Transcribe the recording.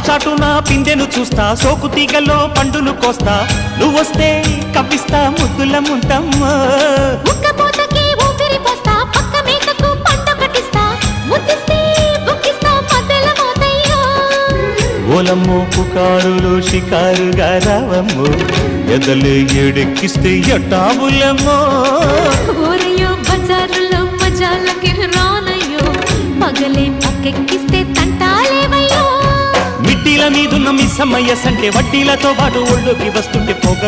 చాటున పిందెను చూస్తా, సోకు తీగల్లో పండును కోస్తా, నువ్వొస్తే కప్పిస్తా ముద్దుల ముంతమ్మో. ఓలమ్మో పుకారులు షికారుగా రావమ్మో, ఎదలు ఎడెక్కిస్తే ఎట్టాబులమ్మో. ఊరయ్యో బజారులో మజాలకి రానయ్యో, పగలే పక్కెక్కిస్తే తంటాలేవయ్యో. మిట్టిల మీదున్న మిస్సమ్మయ్య సంటే వడ్డీలతో పాటు ఒళ్ళోకి వస్తుంటే పోగ